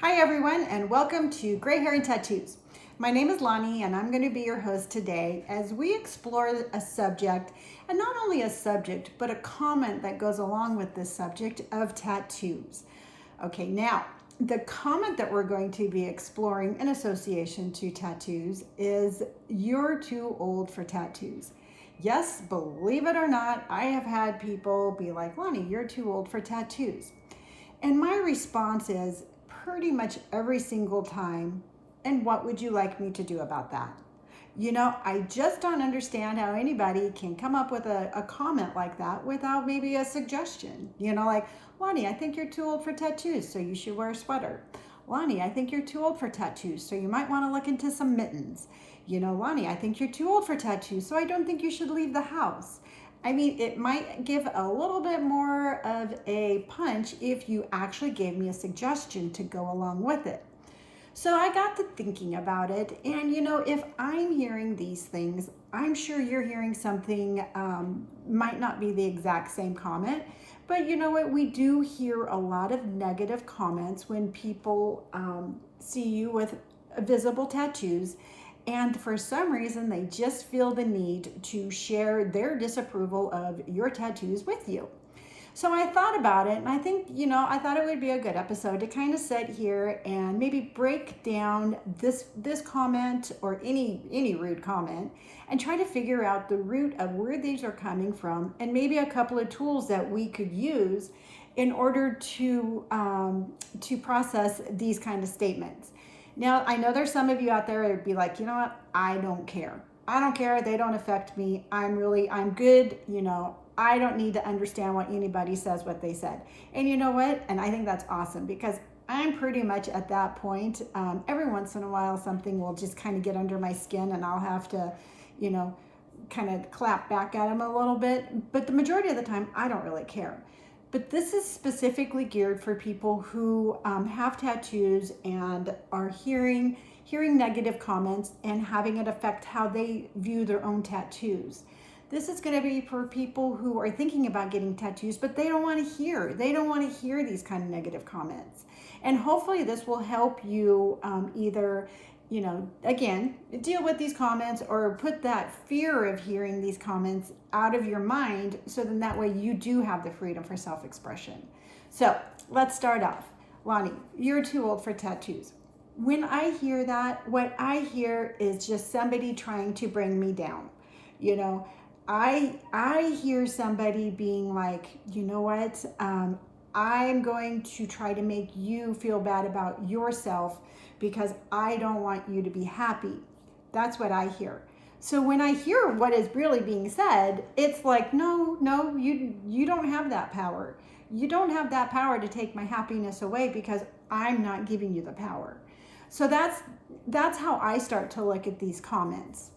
Hi everyone, and welcome to Gray Hair and Tattoos. My name is Lonnie, and I'm going to be your host today as we explore a subject, and not only a subject, but a comment that goes along with this subject of tattoos. Okay, now, the comment that we're going to be exploring in association to tattoos is "You're too old for tattoos." Yes, believe it or not, I have had people be like, "Lonnie, you're too old for tattoos." And my response is pretty much every single time, "And what would you like me to do about that?" I just don't understand how anybody can come up with a comment like that without maybe a suggestion. Like, "Lonnie, I think you're too old for tattoos, so you should wear a sweater." "Lonnie, I think you're too old for tattoos, so you might want to look into some mittens." "Lonnie, I think you're too old for tattoos, so I don't think you should leave the house." I mean, it might give a little bit more of a punch if you actually gave me a suggestion to go along with it. So I got to thinking about it, and if I'm hearing these things, I'm sure you're hearing something, might not be the exact same comment, but you know what? We do hear a lot of negative comments when people see you with visible tattoos, and for some reason, they just feel the need to share their disapproval of your tattoos with you. So I thought about it, and I think, I thought it would be a good episode to kind of sit here and maybe break down this comment or any rude comment and try to figure out the root of where these are coming from, and maybe a couple of tools that we could use in order to process these kind of statements. Now, I know there's some of you out there that would be like, "You know what? I don't care. I don't care. They don't affect me. I'm good. I don't need to understand what anybody says, what they said." And you know what? And I think that's awesome, because I'm pretty much at that point. Every once in a while, something will just kind of get under my skin, and I'll have to, you know, kind of clap back at them a little bit. But the majority of the time, I don't really care. But this is specifically geared for people who have tattoos and are hearing negative comments and having it affect how they view their own tattoos. This is going to be for people who are thinking about getting tattoos, but they don't want to hear these kind of negative comments. And hopefully this will help you either, again, deal with these comments, or put that fear of hearing these comments out of your mind, so then that way you do have the freedom for self-expression. So let's start off. "Lonnie, you're too old for tattoos." When I hear that, what I hear is just somebody trying to bring me down. You know, I hear somebody being like, "You know what? I'm going to try to make you feel bad about yourself because I don't want you to be happy." That's what I hear. So when I hear what is really being said, it's like, no, you don't have that power. You don't have that power to take my happiness away, because I'm not giving you the power. So that's how I start to look at these comments.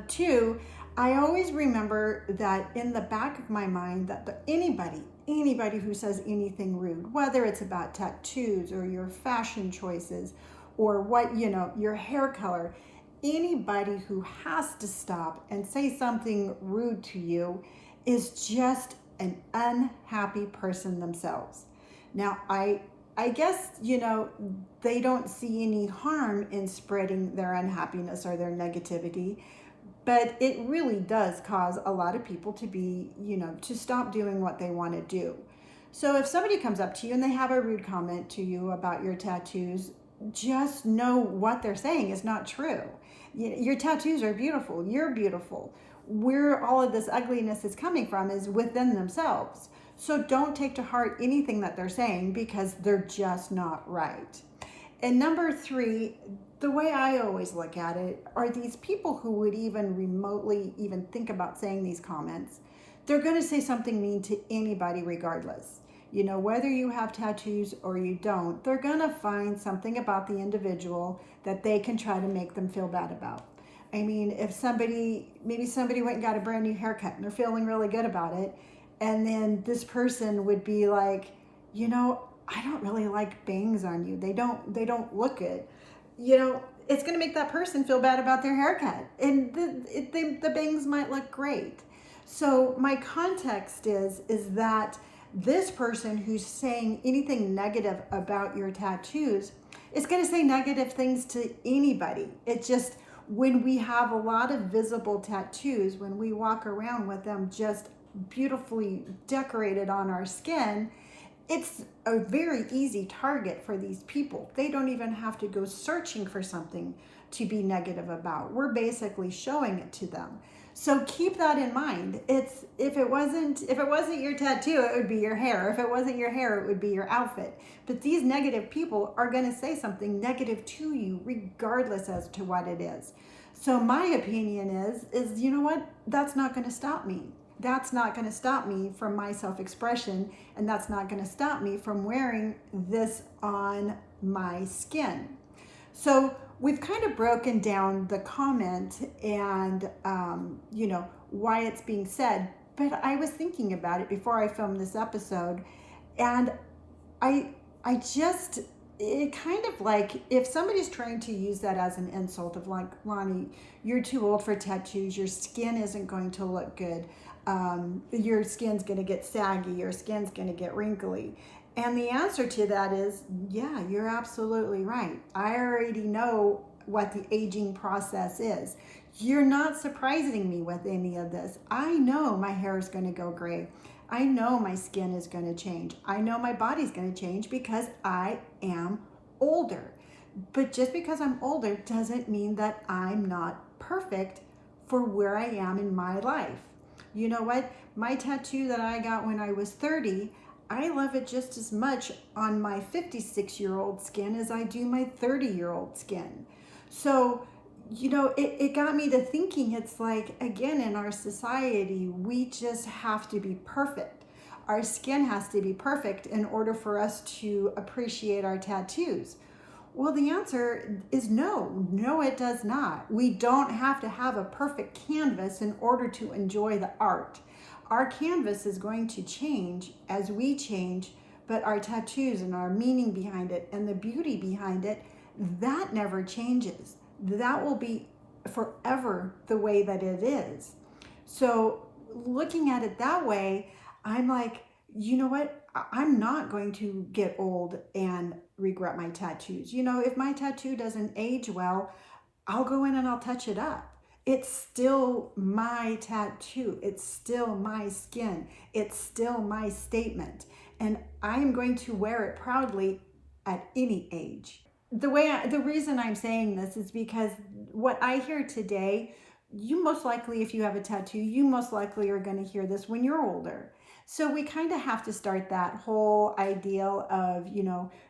Two, I always remember that in the back of my mind, that anybody who says anything rude, whether it's about tattoos or your fashion choices or what, your hair color, anybody who has to stop and say something rude to you is just an unhappy person themselves. Now, I guess, they don't see any harm in spreading their unhappiness or their negativity, but it really does cause a lot of people to be, to stop doing what they want to do. So if somebody comes up to you and they have a rude comment to you about your tattoos, just know what they're saying is not true. Your tattoos are beautiful. You're beautiful. Where all of this ugliness is coming from is within themselves. So don't take to heart anything that they're saying, because they're just not right. And number three, the way I always look at it, are these people who would even remotely even think about saying these comments, they're going to say something mean to anybody regardless. Whether you have tattoos or you don't, they're going to find something about the individual that they can try to make them feel bad about. I mean, if maybe somebody went and got a brand new haircut and they're feeling really good about it, and then this person would be like, "I don't really like bangs on you. They don't look good." It's going to make that person feel bad about their haircut, and the bangs might look great. So my context is that This person who's saying anything negative about your tattoos is going to say negative things to anybody. It just, when we have a lot of visible tattoos, when we walk around with them just beautifully decorated on our skin, it's a very easy target for these people. They don't even have to go searching for something to be negative about. We're basically showing it to them. So keep that in mind. It's if it wasn't your tattoo, it would be your hair. If it wasn't your hair, it would be your outfit. But these negative people are going to say something negative to you regardless as to what it is. So my opinion is you know what? That's not going to stop me. That's not going to stop me from my self-expression, and that's not going to stop me from wearing this on my skin. So we've kind of broken down the comment and, why it's being said, but I was thinking about it before I filmed this episode, and I just, it kind of like, if somebody's trying to use that as an insult of like, Lonnie, you're too old for tattoos, your skin isn't going to look good, your skin's going to get saggy, your skin's going to get wrinkly. And the answer to that is, yeah, you're absolutely right. I already know what the aging process is. You're not surprising me with any of this. I know my hair is going to go gray. I know my skin is going to change. I know my body's going to change because I am older. But just because I'm older doesn't mean that I'm not perfect for where I am in my life. You know what? My tattoo that I got when I was 30, I love it just as much on my 56-year-old skin as I do my 30-year-old skin. So, it got me to thinking, it's like, again, in our society, we just have to be perfect. Our skin has to be perfect in order for us to appreciate our tattoos. Well, the answer is no. No, it does not. We don't have to have a perfect canvas in order to enjoy the art. Our canvas is going to change as we change, but our tattoos and our meaning behind it and the beauty behind it, that never changes. That will be forever the way that it is. So looking at it that way, I'm like, you know what? I'm not going to get old and regret my tattoos. If my tattoo doesn't age well, I'll go in and I'll touch it up. It's still my tattoo. It's still my skin. It's still my statement. And I'm going to wear it proudly at any age. The reason I'm saying this is because what I hear today, you most likely, if you have a tattoo, you most likely are going to hear this when you're older. So we kind of have to start that whole ideal of,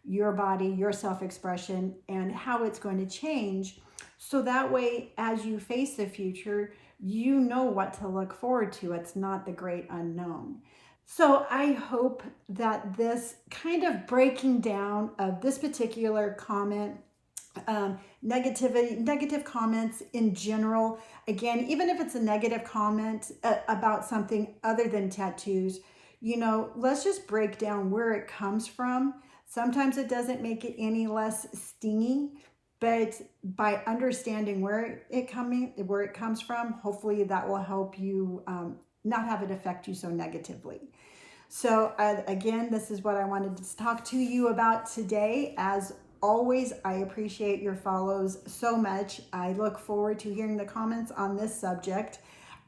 your body, your self-expression, and how it's going to change. So that way, as you face the future, you know what to look forward to. It's not the great unknown. So I hope that this kind of breaking down of this particular comment, negative comments in general, again, even if it's a negative comment about something other than tattoos, let's just break down where it comes from. Sometimes it doesn't make it any less stingy, but by understanding where it comes from, hopefully that will help you not have it affect you so negatively. So again, this is what I wanted to talk to you about today. As always, I appreciate your follows so much. I look forward to hearing the comments on this subject.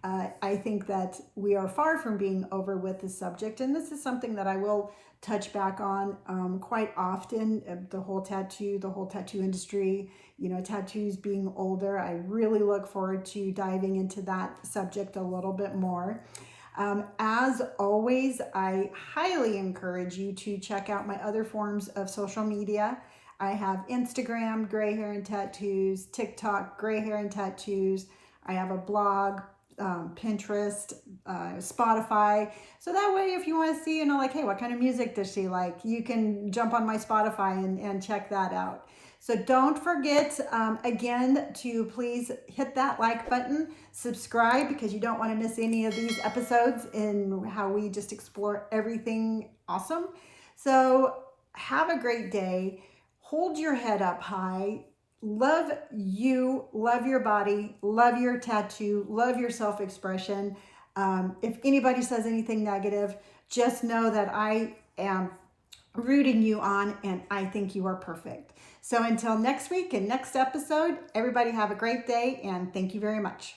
I think that we are far from being over with this subject, and this is something that I will touch back on quite often. The whole tattoo industry, tattoos being older. I really look forward to diving into that subject a little bit more. As always, I highly encourage you to check out my other forms of social media. I have Instagram, Gray Hair and Tattoos, TikTok, Gray Hair and Tattoos. I have a blog, Pinterest, Spotify. So that way, if you want to see, hey, what kind of music does she like? You can jump on my Spotify and check that out. So don't forget, again, to please hit that like button, subscribe, because you don't want to miss any of these episodes in how we just explore everything awesome. So have a great day. Hold your head up high. Love you, love your body, love your tattoo, love your self-expression. If anybody says anything negative, just know that I am rooting you on, and I think you are perfect. So until next week and next episode, everybody have a great day, and thank you very much.